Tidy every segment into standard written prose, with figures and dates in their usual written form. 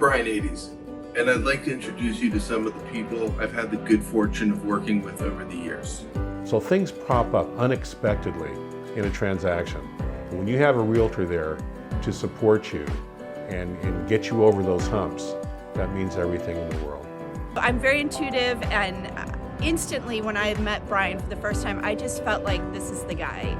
Brian Ades, and I'd like to introduce you to some of the people I've had the good fortune of working with over the years. So things pop up unexpectedly in a transaction. When you have a realtor there to support you and get you over those humps, that means everything in the world. I'm very intuitive, and instantly when I met Brian for the first time, I just felt like this is the guy.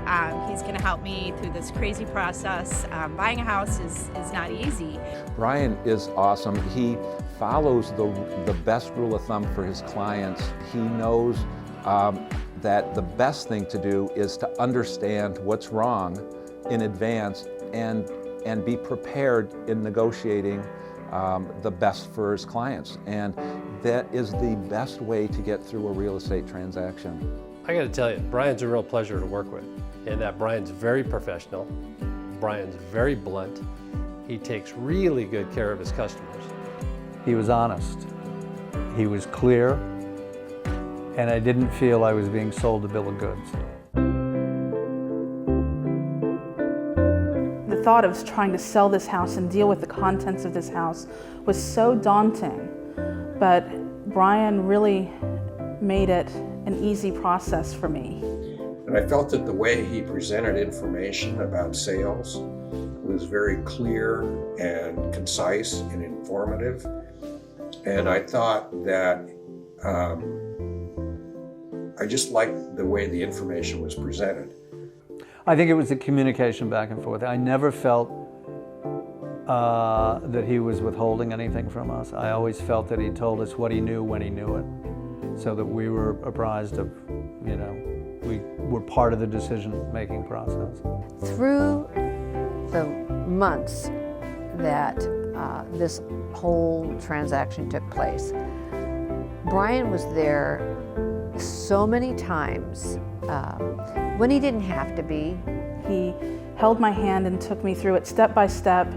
He's going to help me through this crazy process. Buying a house is not easy. Brian is awesome. He follows the best rule of thumb for his clients. He knows that the best thing to do is to understand what's wrong in advance and be prepared in negotiating the best for his clients. And that is the best way to get through a real estate transaction. I gotta tell you, Brian's a real pleasure to work with, in that Brian's very professional, Brian's very blunt, he takes really good care of his customers. He was honest, he was clear, and I didn't feel I was being sold a bill of goods. The thought of trying to sell this house and deal with the contents of this house was so daunting, but Brian really made it an easy process for me. And I felt that the way he presented information about sales was very clear and concise and informative. And I thought that I just liked the way the information was presented. I think it was the communication back and forth. I never felt that he was withholding anything from us. I always felt that he told us what he knew when he knew it, so that we were apprised of, we were part of the decision-making process. Through the months that this whole transaction took place, Brian was there so many times when he didn't have to be. He held my hand and took me through it step by step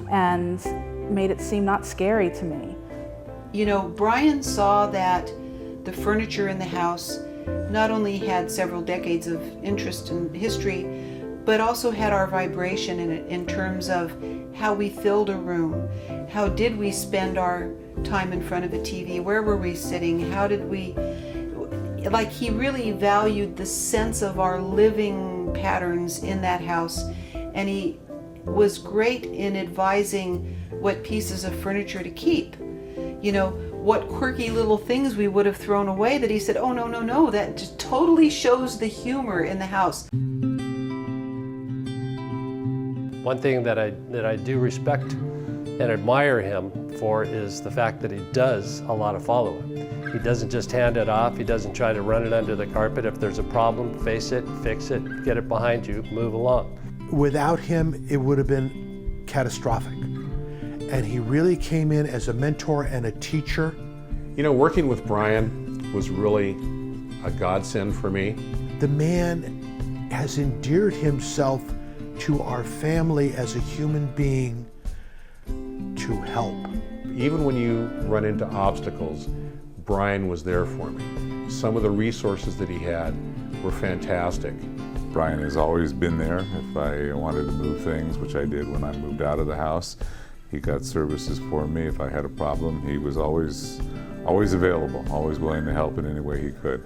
and made it seem not scary to me. You know, Brian saw that the furniture in the house not only had several decades of interest and history, but also had our vibration in it in terms of how we filled a room. How did we spend our time in front of a TV? Where were we sitting? How did we, like, he really valued the sense of our living patterns in that house, and he was great in advising what pieces of furniture to keep. You know, what quirky little things we would have thrown away that he said, oh, no, that just totally shows the humor in the house. One thing that I do respect and admire him for is the fact that he does a lot of follow-up. He doesn't just hand it off, he doesn't try to run it under the carpet. If there's a problem, face it, fix it, get it behind you, move along. Without him, it would have been catastrophic. And he really came in as a mentor and a teacher. You know, working with Brian was really a godsend for me. The man has endeared himself to our family as a human being to help. Even when you run into obstacles, Brian was there for me. Some of the resources that he had were fantastic. Brian has always been there. If I wanted to move things, which I did when I moved out of the house, he got services for me. If I had a problem, he was always available, always willing to help in any way he could.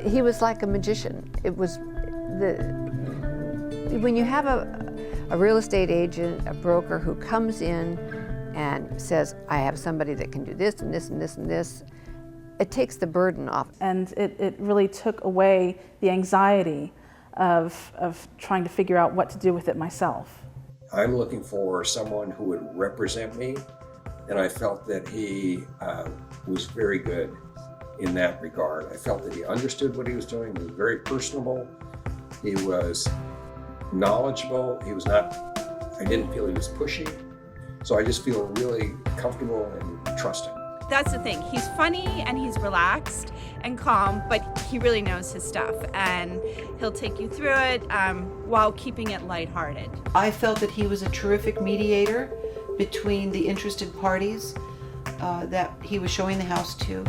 He was like a magician. It was when you have a real estate agent, a broker who comes in and says, I have somebody that can do this and this and this and this, it takes the burden off. And it really took away the anxiety of trying to figure out what to do with it myself. I'm looking for someone who would represent me, and I felt that he was very good in that regard. I felt that he understood what he was doing. He was very personable. He was knowledgeable. I didn't feel he was pushy. So I just feel really comfortable and trusting. That's the thing. He's funny and he's relaxed and calm, but he really knows his stuff, and he'll take you through it while keeping it lighthearted. I felt that he was a terrific mediator between the interested parties that he was showing the house to.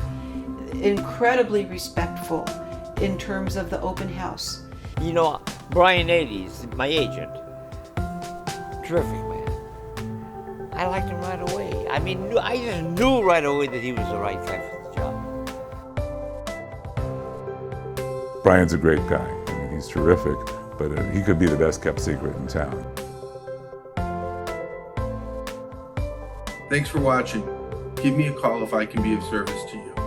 Incredibly respectful in terms of the open house. You know, Brian Ades, my agent, terrific man. I liked him right away. I mean, I just knew right away that he was the right guy for the job. Brian's a great guy. I mean, he's terrific, but he could be the best kept secret in town. Thanks for watching. Give me a call if I can be of service to you.